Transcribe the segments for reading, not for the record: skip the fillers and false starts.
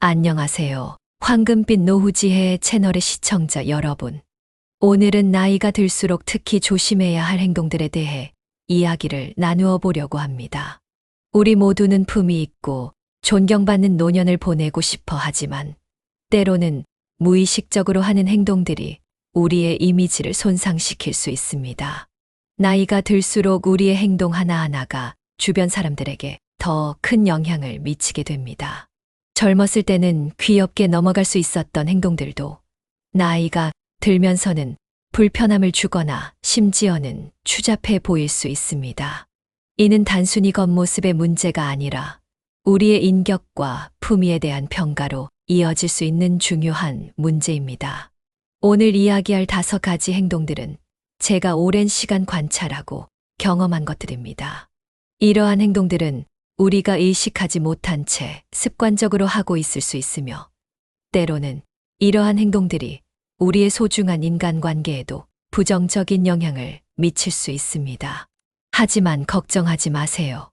안녕하세요. 황금빛 노후지혜 채널의 시청자 여러분. 오늘은 나이가 들수록 특히 조심해야 할 행동들에 대해 이야기를 나누어 보려고 합니다. 우리 모두는 품이 있고 존경받는 노년을 보내고 싶어 하지만 때로는 무의식적으로 하는 행동들이 우리의 이미지를 손상시킬 수 있습니다. 나이가 들수록 우리의 행동 하나하나가 주변 사람들에게 더 큰 영향을 미치게 됩니다. 젊었을 때는 귀엽게 넘어갈 수 있었던 행동들도 나이가 들면서는 불편함을 주거나 심지어는 추잡해 보일 수 있습니다. 이는 단순히 겉모습의 문제가 아니라 우리의 인격과 품위에 대한 평가로 이어질 수 있는 중요한 문제입니다. 오늘 이야기할 5가지 행동들은 제가 오랜 시간 관찰하고 경험한 것들입니다. 이러한 행동들은 우리가 의식하지 못한 채 습관적으로 하고 있을 수 있으며 때로는 이러한 행동들이 우리의 소중한 인간관계에도 부정적인 영향을 미칠 수 있습니다. 하지만 걱정하지 마세요.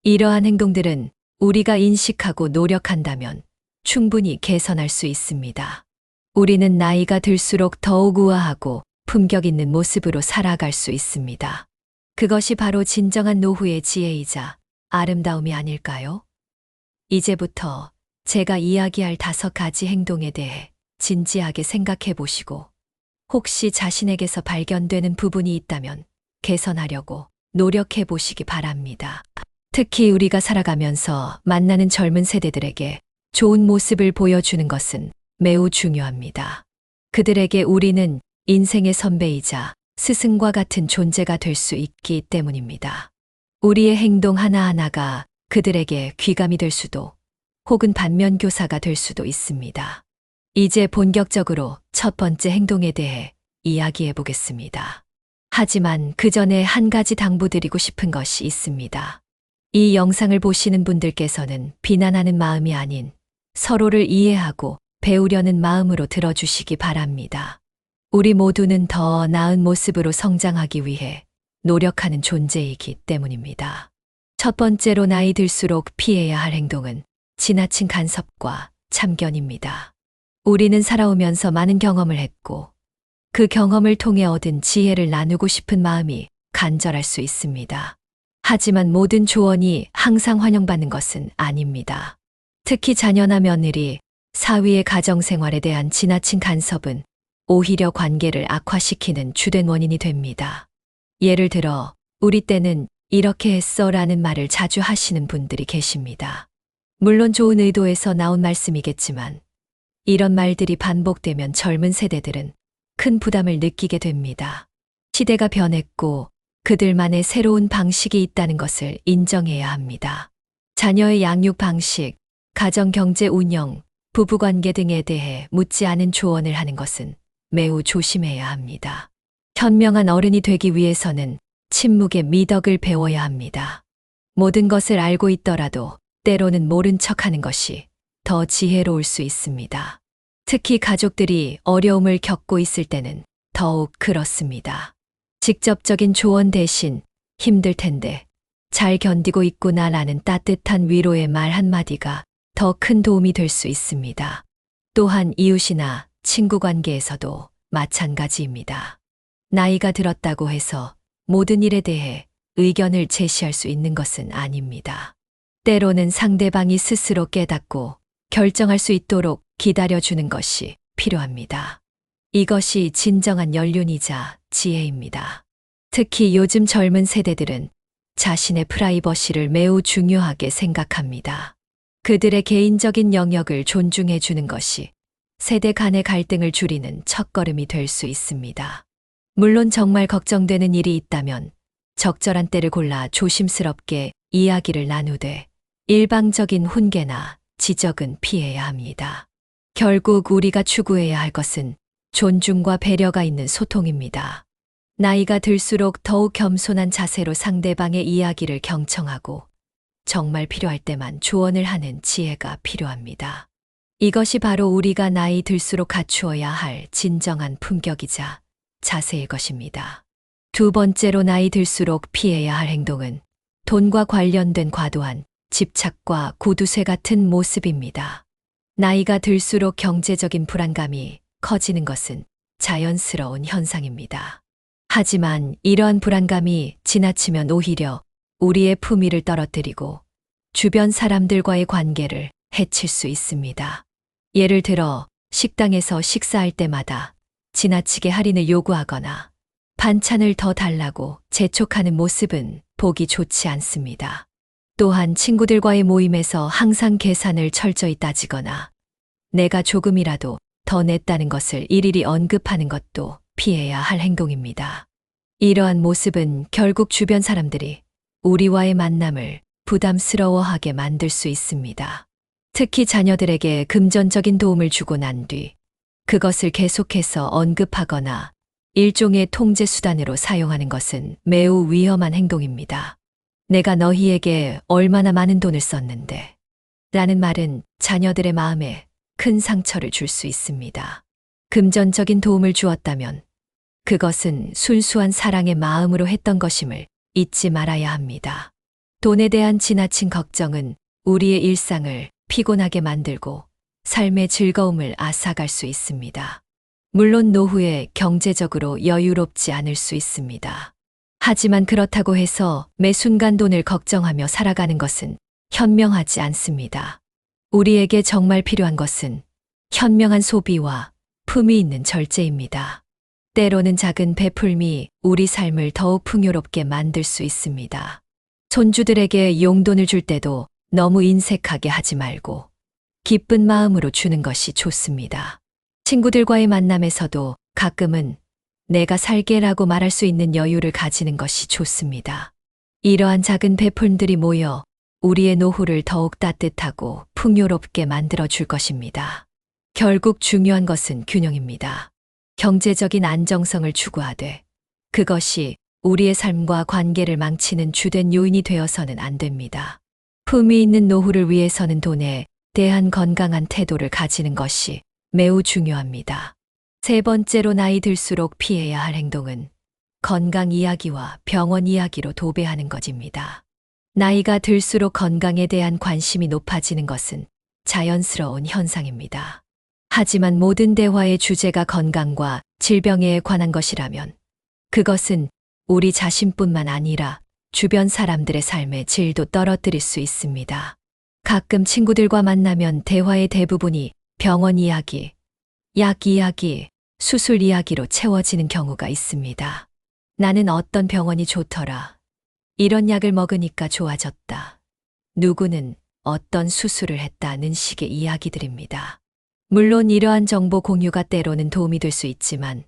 이러한 행동들은 우리가 인식하고 노력한다면 충분히 개선할 수 있습니다. 우리는 나이가 들수록 더욱 우아하고 품격 있는 모습으로 살아갈 수 있습니다. 그것이 바로 진정한 노후의 지혜이자 아름다움이 아닐까요? 이제부터 제가 이야기할 5가지 행동에 대해 진지하게 생각해 보시고 혹시 자신에게서 발견되는 부분이 있다면 개선하려고 노력해 보시기 바랍니다. 특히 우리가 살아가면서 만나는 젊은 세대들에게 좋은 모습을 보여주는 것은 매우 중요합니다. 그들에게 우리는 인생의 선배이자 스승과 같은 존재가 될 수 있기 때문입니다. 우리의 행동 하나하나가 그들에게 귀감이 될 수도 혹은 반면교사가 될 수도 있습니다. 이제 본격적으로 첫 번째 행동에 대해 이야기해 보겠습니다. 하지만 그 전에 한 가지 당부드리고 싶은 것이 있습니다. 이 영상을 보시는 분들께서는 비난하는 마음이 아닌 서로를 이해하고 배우려는 마음으로 들어주시기 바랍니다. 우리 모두는 더 나은 모습으로 성장하기 위해 노력하는 존재이기 때문입니다. 첫 번째로 나이 들수록 피해야 할 행동은 지나친 간섭과 참견입니다. 우리는 살아오면서 많은 경험을 했고 그 경험을 통해 얻은 지혜를 나누고 싶은 마음이 간절할 수 있습니다. 하지만 모든 조언이 항상 환영받는 것은 아닙니다. 특히 자녀나 며느리, 사위의 가정생활에 대한 지나친 간섭은 오히려 관계를 악화시키는 주된 원인이 됩니다. 예를 들어 우리 때는 이렇게 했어 라는 말을 자주 하시는 분들이 계십니다. 물론 좋은 의도에서 나온 말씀이겠지만 이런 말들이 반복되면 젊은 세대들은 큰 부담을 느끼게 됩니다. 시대가 변했고 그들만의 새로운 방식이 있다는 것을 인정해야 합니다. 자녀의 양육 방식, 가정 경제 운영, 부부관계 등에 대해 묻지 않은 조언을 하는 것은 매우 조심해야 합니다. 현명한 어른이 되기 위해서는 침묵의 미덕을 배워야 합니다. 모든 것을 알고 있더라도 때로는 모른 척하는 것이 더 지혜로울 수 있습니다. 특히 가족들이 어려움을 겪고 있을 때는 더욱 그렇습니다. 직접적인 조언 대신 힘들 텐데 잘 견디고 있구나라는 따뜻한 위로의 말 한마디가 더 큰 도움이 될 수 있습니다. 또한 이웃이나 친구 관계에서도 마찬가지입니다. 나이가 들었다고 해서 모든 일에 대해 의견을 제시할 수 있는 것은 아닙니다. 때로는 상대방이 스스로 깨닫고 결정할 수 있도록 기다려주는 것이 필요합니다. 이것이 진정한 연륜이자 지혜입니다. 특히 요즘 젊은 세대들은 자신의 프라이버시를 매우 중요하게 생각합니다. 그들의 개인적인 영역을 존중해 주는 것이 세대 간의 갈등을 줄이는 첫걸음이 될 수 있습니다. 물론 정말 걱정되는 일이 있다면 적절한 때를 골라 조심스럽게 이야기를 나누되 일방적인 훈계나 지적은 피해야 합니다. 결국 우리가 추구해야 할 것은 존중과 배려가 있는 소통입니다. 나이가 들수록 더욱 겸손한 자세로 상대방의 이야기를 경청하고 정말 필요할 때만 조언을 하는 지혜가 필요합니다. 이것이 바로 우리가 나이 들수록 갖추어야 할 진정한 품격이자 자세일 것입니다. 두 번째로 나이 들수록 피해야 할 행동은 돈과 관련된 과도한 집착과 구두쇠 같은 모습입니다. 나이가 들수록 경제적인 불안감이 커지는 것은 자연스러운 현상입니다. 하지만 이러한 불안감이 지나치면 오히려 우리의 품위를 떨어뜨리고 주변 사람들과의 관계를 해칠 수 있습니다. 예를 들어 식당에서 식사할 때마다 지나치게 할인을 요구하거나 반찬을 더 달라고 재촉하는 모습은 보기 좋지 않습니다. 또한 친구들과의 모임에서 항상 계산을 철저히 따지거나 내가 조금이라도 더 냈다는 것을 일일이 언급하는 것도 피해야 할 행동입니다. 이러한 모습은 결국 주변 사람들이 우리와의 만남을 부담스러워하게 만들 수 있습니다. 특히 자녀들에게 금전적인 도움을 주고 난 뒤 그것을 계속해서 언급하거나 일종의 통제 수단으로 사용하는 것은 매우 위험한 행동입니다. 내가 너희에게 얼마나 많은 돈을 썼는데 라는 말은 자녀들의 마음에 큰 상처를 줄 수 있습니다. 금전적인 도움을 주었다면 그것은 순수한 사랑의 마음으로 했던 것임을 잊지 말아야 합니다. 돈에 대한 지나친 걱정은 우리의 일상을 피곤하게 만들고 삶의 즐거움을 앗아갈 수 있습니다. 물론 노후에 경제적으로 여유롭지 않을 수 있습니다. 하지만 그렇다고 해서 매 순간 돈을 걱정하며 살아가는 것은 현명하지 않습니다. 우리에게 정말 필요한 것은 현명한 소비와 품위 있는 절제입니다. 때로는 작은 베풀미 우리 삶을 더욱 풍요롭게 만들 수 있습니다. 손주들에게 용돈을 줄 때도 너무 인색하게 하지 말고 기쁜 마음으로 주는 것이 좋습니다. 친구들과의 만남에서도 가끔은 내가 살게라고 말할 수 있는 여유를 가지는 것이 좋습니다. 이러한 작은 베풀들이 모여 우리의 노후를 더욱 따뜻하고 풍요롭게 만들어 줄 것입니다. 결국 중요한 것은 균형입니다. 경제적인 안정성을 추구하되 그것이 우리의 삶과 관계를 망치는 주된 요인이 되어서는 안 됩니다. 품위 있는 노후를 위해서는 돈에 대한 건강한 태도를 가지는 것이 매우 중요합니다. 세 번째로 나이 들수록 피해야 할 행동은 건강 이야기와 병원 이야기로 도배하는 것입니다. 나이가 들수록 건강에 대한 관심이 높아지는 것은 자연스러운 현상입니다. 하지만 모든 대화의 주제가 건강과 질병에 관한 것이라면 그것은 우리 자신뿐만 아니라 주변 사람들의 삶의 질도 떨어뜨릴 수 있습니다. 가끔 친구들과 만나면 대화의 대부분이 병원 이야기, 약 이야기, 수술 이야기로 채워지는 경우가 있습니다. 나는 어떤 병원이 좋더라. 이런 약을 먹으니까 좋아졌다. 누구는 어떤 수술을 했다는 식의 이야기들입니다. 물론 이러한 정보 공유가 때로는 도움이 될 수 있지만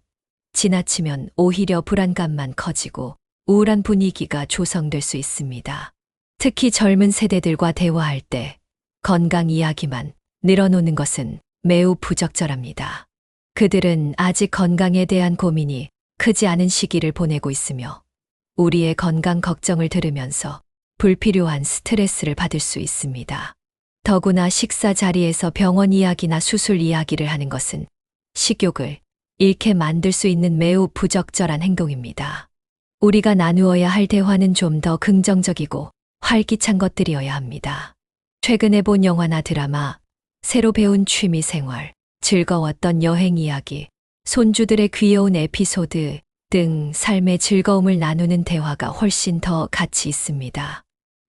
지나치면 오히려 불안감만 커지고 우울한 분위기가 조성될 수 있습니다. 특히 젊은 세대들과 대화할 때 건강 이야기만 늘어놓는 것은 매우 부적절합니다. 그들은 아직 건강에 대한 고민이 크지 않은 시기를 보내고 있으며 우리의 건강 걱정을 들으면서 불필요한 스트레스를 받을 수 있습니다. 더구나 식사 자리에서 병원 이야기나 수술 이야기를 하는 것은 식욕을 잃게 만들 수 있는 매우 부적절한 행동입니다. 우리가 나누어야 할 대화는 좀 더 긍정적이고 활기찬 것들이어야 합니다. 최근에 본 영화나 드라마, 새로 배운 취미 생활, 즐거웠던 여행 이야기, 손주들의 귀여운 에피소드 등 삶의 즐거움을 나누는 대화가 훨씬 더 가치 있습니다.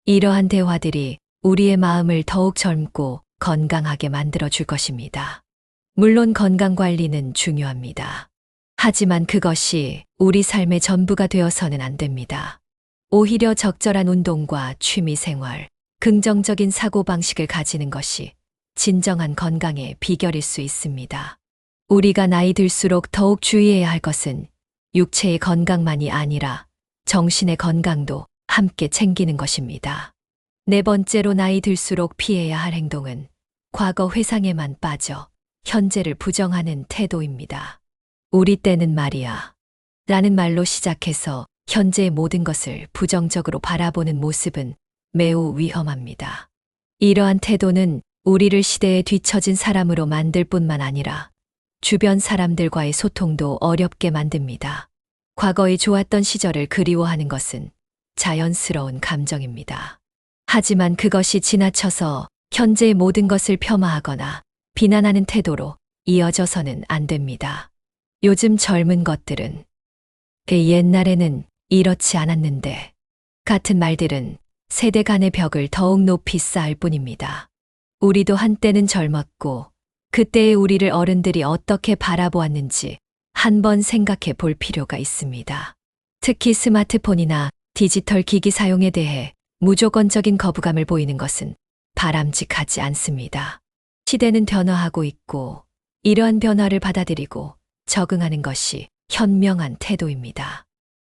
이러한 대화들이 우리의 마음을 더욱 젊고 건강하게 만들어 줄 것입니다. 물론 건강 관리는 중요합니다. 하지만 그것이 우리 삶의 전부가 되어서는 안 됩니다. 오히려 적절한 운동과 취미 생활, 긍정적인 사고방식을 가지는 것이 진정한 건강의 비결일 수 있습니다. 우리가 나이 들수록 더욱 주의해야 할 것은 육체의 건강만이 아니라 정신의 건강도 함께 챙기는 것입니다. 네 번째로 나이 들수록 피해야 할 행동은 과거 회상에만 빠져 현재를 부정하는 태도입니다. 우리 때는 말이야 라는 말로 시작해서 현재의 모든 것을 부정적으로 바라보는 모습은 매우 위험합니다. 이러한 태도는 우리를 시대에 뒤처진 사람으로 만들 뿐만 아니라 주변 사람들과의 소통도 어렵게 만듭니다. 과거의 좋았던 시절을 그리워하는 것은 자연스러운 감정입니다. 하지만 그것이 지나쳐서 현재의 모든 것을 폄하하거나 비난하는 태도로 이어져서는 안 됩니다. 요즘 젊은 것들은 옛날에는 이렇지 않았는데 같은 말들은 세대 간의 벽을 더욱 높이 쌓을 뿐입니다. 우리도 한때는 젊었고 그때의 우리를 어른들이 어떻게 바라보았는지 한번 생각해 볼 필요가 있습니다. 특히 스마트폰이나 디지털 기기 사용에 대해 무조건적인 거부감을 보이는 것은 바람직하지 않습니다. 시대는 변화하고 있고 이러한 변화를 받아들이고 적응하는 것이 현명한 태도입니다.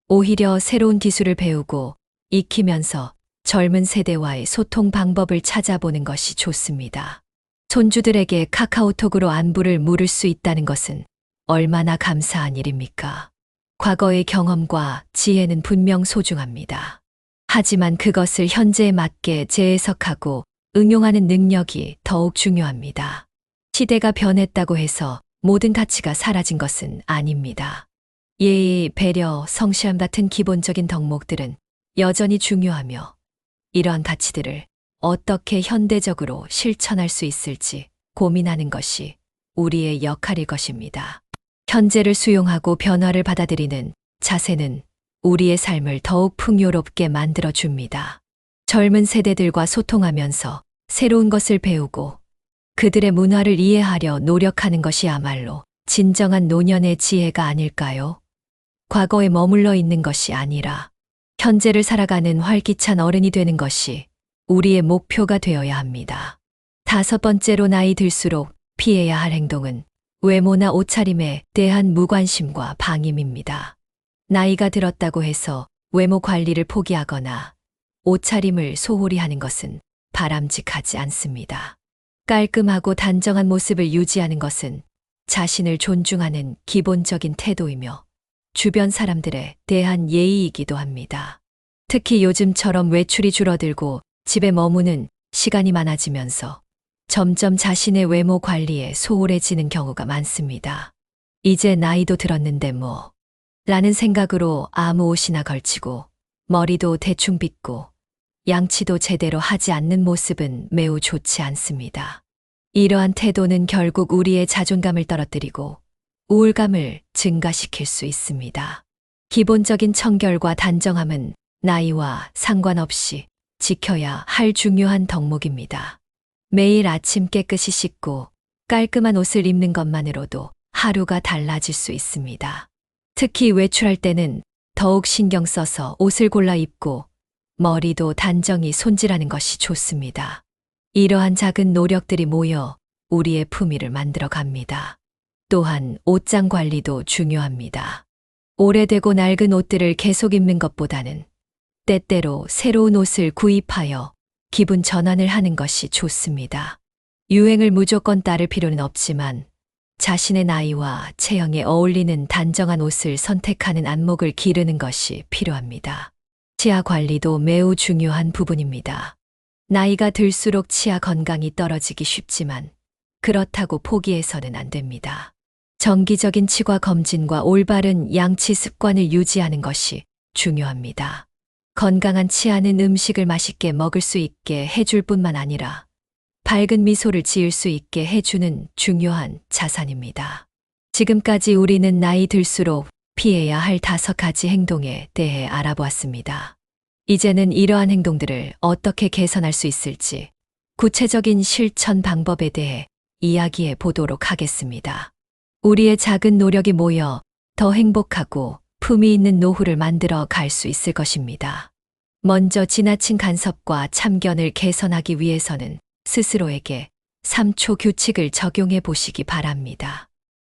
오히려 새로운 기술을 배우고 익히면서 젊은 세대와의 소통 방법을 찾아보는 것이 좋습니다. 손주들에게 카카오톡으로 안부를 물을 수 있다는 것은 얼마나 감사한 일입니까? 과거의 경험과 지혜는 분명 소중합니다. 하지만 그것을 현재에 맞게 재해석하고 응용하는 능력이 더욱 중요합니다. 시대가 변했다고 해서 모든 가치가 사라진 것은 아닙니다. 예의, 배려, 성실함 같은 기본적인 덕목들은 여전히 중요하며 이러한 가치들을 어떻게 현대적으로 실천할 수 있을지 고민하는 것이 우리의 역할일 것입니다. 현재를 수용하고 변화를 받아들이는 자세는 우리의 삶을 더욱 풍요롭게 만들어줍니다. 젊은 세대들과 소통하면서 새로운 것을 배우고 그들의 문화를 이해하려 노력하는 것이야말로 진정한 노년의 지혜가 아닐까요? 과거에 머물러 있는 것이 아니라 현재를 살아가는 활기찬 어른이 되는 것이 우리의 목표가 되어야 합니다. 5번째로 나이 들수록 피해야 할 행동은 외모나 옷차림에 대한 무관심과 방임입니다. 나이가 들었다고 해서 외모 관리를 포기하거나 옷차림을 소홀히 하는 것은 바람직하지 않습니다. 깔끔하고 단정한 모습을 유지하는 것은 자신을 존중하는 기본적인 태도이며 주변 사람들에 대한 예의이기도 합니다. 특히 요즘처럼 외출이 줄어들고 집에 머무는 시간이 많아지면서 점점 자신의 외모 관리에 소홀해지는 경우가 많습니다. 이제 나이도 들었는데 뭐 라는 생각으로 아무 옷이나 걸치고 머리도 대충 빗고 양치도 제대로 하지 않는 모습은 매우 좋지 않습니다. 이러한 태도는 결국 우리의 자존감을 떨어뜨리고 우울감을 증가시킬 수 있습니다. 기본적인 청결과 단정함은 나이와 상관없이 지켜야 할 중요한 덕목입니다. 매일 아침 깨끗이 씻고 깔끔한 옷을 입는 것만으로도 하루가 달라질 수 있습니다. 특히 외출할 때는 더욱 신경 써서 옷을 골라 입고 머리도 단정히 손질하는 것이 좋습니다. 이러한 작은 노력들이 모여 우리의 품위를 만들어 갑니다. 또한 옷장 관리도 중요합니다. 오래되고 낡은 옷들을 계속 입는 것보다는 때때로 새로운 옷을 구입하여 기분 전환을 하는 것이 좋습니다. 유행을 무조건 따를 필요는 없지만 자신의 나이와 체형에 어울리는 단정한 옷을 선택하는 안목을 기르는 것이 필요합니다. 치아 관리도 매우 중요한 부분입니다. 나이가 들수록 치아 건강이 떨어지기 쉽지만 그렇다고 포기해서는 안 됩니다. 정기적인 치과 검진과 올바른 양치 습관을 유지하는 것이 중요합니다. 건강한 치아는 음식을 맛있게 먹을 수 있게 해줄 뿐만 아니라 밝은 미소를 지을 수 있게 해주는 중요한 자산입니다. 지금까지 우리는 나이 들수록 피해야 할 5가지 행동에 대해 알아보았습니다. 이제는 이러한 행동들을 어떻게 개선할 수 있을지 구체적인 실천 방법에 대해 이야기해 보도록 하겠습니다. 우리의 작은 노력이 모여 더 행복하고 품위 있는 노후를 만들어 갈 수 있을 것입니다. 먼저 지나친 간섭과 참견을 개선하기 위해서는 스스로에게 3초 규칙을 적용해 보시기 바랍니다.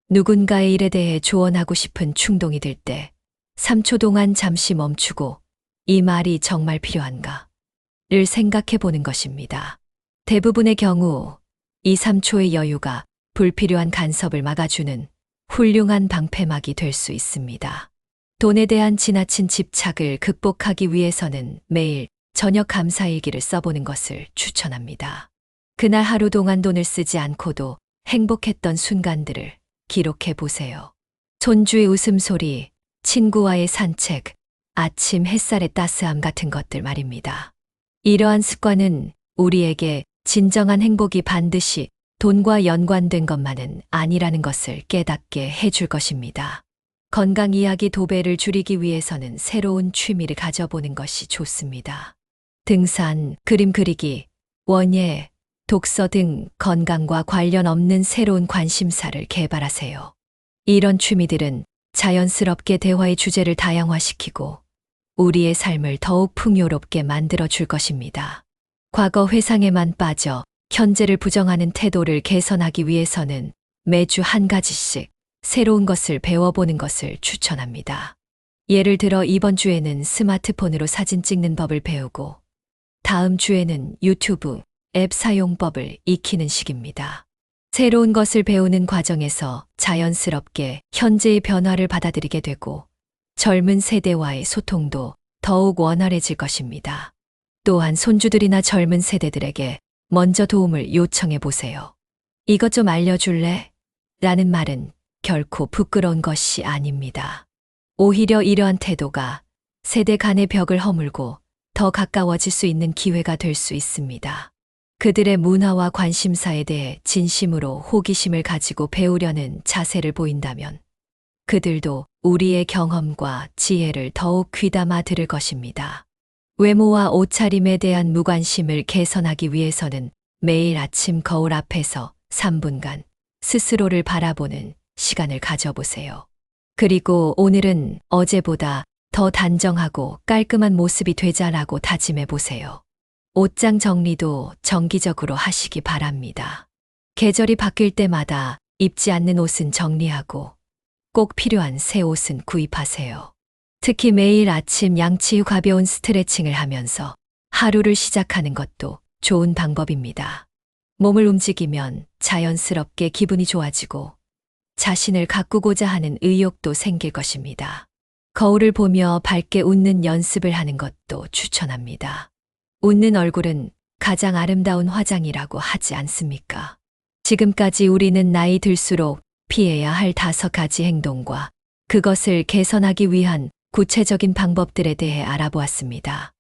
누군가의 일에 대해 조언하고 싶은 충동이 들 때 3초 동안 잠시 멈추고 이 말이 정말 필요한가? 를 생각해 보는 것입니다. 대부분의 경우 이 3초의 여유가 불필요한 간섭을 막아주는 훌륭한 방패막이 될 수 있습니다. 돈에 대한 지나친 집착을 극복하기 위해서는 매일 저녁 감사일기를 써보는 것을 추천합니다. 그날 하루 동안 돈을 쓰지 않고도 행복했던 순간들을 기록해 보세요. 손주의 웃음소리, 친구와의 산책, 아침 햇살의 따스함 같은 것들 말입니다. 이러한 습관은 우리에게 진정한 행복이 반드시 돈과 연관된 것만은 아니라는 것을 깨닫게 해줄 것입니다. 건강 이야기 도배를 줄이기 위해서는 새로운 취미를 가져보는 것이 좋습니다. 등산, 그림 그리기, 원예, 독서 등 건강과 관련 없는 새로운 관심사를 개발하세요. 이런 취미들은 자연스럽게 대화의 주제를 다양화시키고 우리의 삶을 더욱 풍요롭게 만들어 줄 것입니다. 과거 회상에만 빠져 현재를 부정하는 태도를 개선하기 위해서는 매주 한 가지씩 새로운 것을 배워보는 것을 추천합니다. 예를 들어 이번 주에는 스마트폰으로 사진 찍는 법을 배우고 다음 주에는 유튜브 앱 사용법을 익히는 식입니다. 새로운 것을 배우는 과정에서 자연스럽게 현재의 변화를 받아들이게 되고 젊은 세대와의 소통도 더욱 원활해질 것입니다. 또한 손주들이나 젊은 세대들에게 먼저 도움을 요청해 보세요. 이것 좀 알려줄래? 라는 말은 결코 부끄러운 것이 아닙니다. 오히려 이러한 태도가 세대 간의 벽을 허물고 더 가까워질 수 있는 기회가 될 수 있습니다. 그들의 문화와 관심사에 대해 진심으로 호기심을 가지고 배우려는 자세를 보인다면 그들도 우리의 경험과 지혜를 더욱 귀담아 들을 것입니다. 외모와 옷차림에 대한 무관심을 개선하기 위해서는 매일 아침 거울 앞에서 3분간 스스로를 바라보는 시간을 가져보세요. 그리고 오늘은 어제보다 더 단정하고 깔끔한 모습이 되자라고 다짐해 보세요. 옷장 정리도 정기적으로 하시기 바랍니다. 계절이 바뀔 때마다 입지 않는 옷은 정리하고 꼭 필요한 새 옷은 구입하세요. 특히 매일 아침 양치 후 가벼운 스트레칭을 하면서 하루를 시작하는 것도 좋은 방법입니다. 몸을 움직이면 자연스럽게 기분이 좋아지고 자신을 가꾸고자 하는 의욕도 생길 것입니다. 거울을 보며 밝게 웃는 연습을 하는 것도 추천합니다. 웃는 얼굴은 가장 아름다운 화장이라고 하지 않습니까? 지금까지 우리는 나이 들수록 피해야 할 5가지 행동과 그것을 개선하기 위한 구체적인 방법들에 대해 알아보았습니다.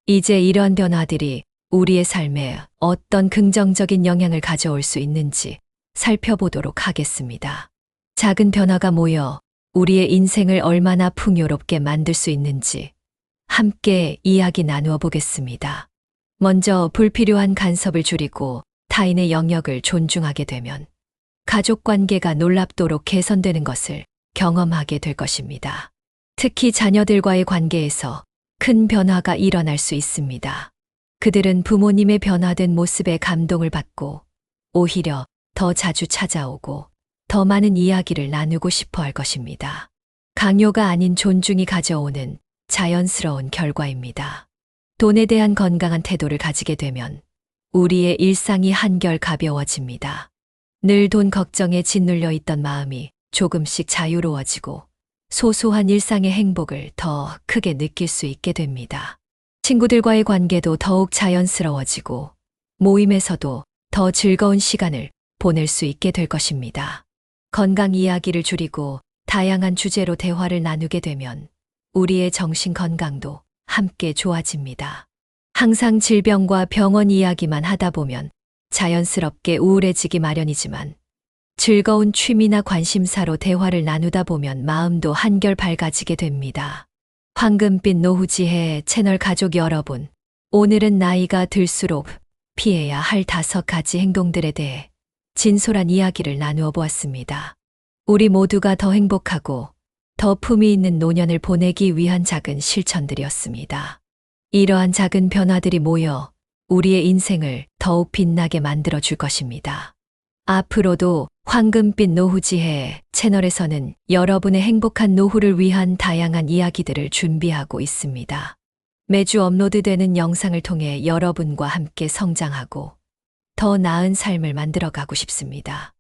이제 이러한 변화들이 우리의 삶에 어떤 긍정적인 영향을 가져올 수 있는지 살펴보도록 하겠습니다. 작은 변화가 모여 우리의 인생을 얼마나 풍요롭게 만들 수 있는지 함께 이야기 나누어 보겠습니다. 먼저 불필요한 간섭을 줄이고 타인의 영역을 존중하게 되면 가족 관계가 놀랍도록 개선되는 것을 경험하게 될 것입니다. 특히 자녀들과의 관계에서 큰 변화가 일어날 수 있습니다. 그들은 부모님의 변화된 모습에 감동을 받고 오히려 더 자주 찾아오고 더 많은 이야기를 나누고 싶어 할 것입니다. 강요가 아닌 존중이 가져오는 자연스러운 결과입니다. 돈에 대한 건강한 태도를 가지게 되면 우리의 일상이 한결 가벼워집니다. 늘 돈 걱정에 짓눌려 있던 마음이 조금씩 자유로워지고 소소한 일상의 행복을 더 크게 느낄 수 있게 됩니다. 친구들과의 관계도 더욱 자연스러워지고 모임에서도 더 즐거운 시간을 보낼 수 있게 될 것입니다. 건강 이야기를 줄이고 다양한 주제로 대화를 나누게 되면 우리의 정신 건강도 함께 좋아집니다. 항상 질병과 병원 이야기만 하다 보면 자연스럽게 우울해지기 마련이지만 즐거운 취미나 관심사로 대화를 나누다 보면 마음도 한결 밝아지게 됩니다. 황금빛 노후지혜 채널 가족 여러분, 오늘은 나이가 들수록 피해야 할 5가지 행동들에 대해 진솔한 이야기를 나누어 보았습니다. 우리 모두가 더 행복하고 더 품위 있는 노년을 보내기 위한 작은 실천들이었습니다. 이러한 작은 변화들이 모여 우리의 인생을 더욱 빛나게 만들어 줄 것입니다. 앞으로도 황금빛 노후지혜 채널에서는 여러분의 행복한 노후를 위한 다양한 이야기들을 준비하고 있습니다. 매주 업로드되는 영상을 통해 여러분과 함께 성장하고 더 나은 삶을 만들어가고 싶습니다.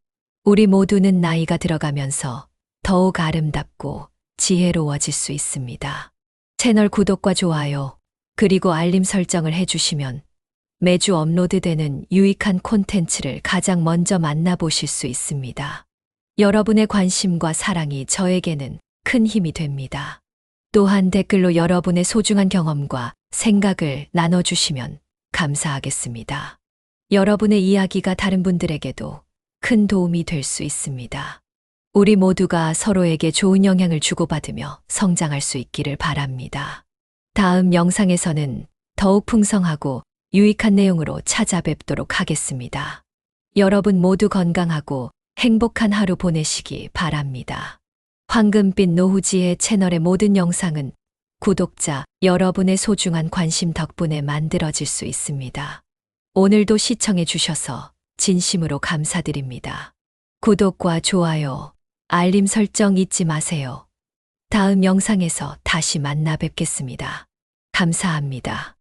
우리 모두는 나이가 들어가면서 더욱 아름답고 지혜로워질 수 있습니다. 채널 구독과 좋아요, 그리고 알림 설정을 해주시면 매주 업로드되는 유익한 콘텐츠를 가장 먼저 만나보실 수 있습니다. 여러분의 관심과 사랑이 저에게는 큰 힘이 됩니다. 또한 댓글로 여러분의 소중한 경험과 생각을 나눠주시면 감사하겠습니다. 여러분의 이야기가 다른 분들에게도 큰 도움이 될 수 있습니다. 우리 모두가 서로에게 좋은 영향을 주고받으며 성장할 수 있기를 바랍니다. 다음 영상에서는 더욱 풍성하고 유익한 내용으로 찾아뵙도록 하겠습니다. 여러분 모두 건강하고 행복한 하루 보내시기 바랍니다. 황금빛 노후지의 채널의 모든 영상은 구독자 여러분의 소중한 관심 덕분에 만들어질 수 있습니다. 오늘도 시청해 주셔서 진심으로 감사드립니다. 구독과 좋아요, 알림 설정 잊지 마세요. 다음 영상에서 다시 만나 뵙겠습니다. 감사합니다.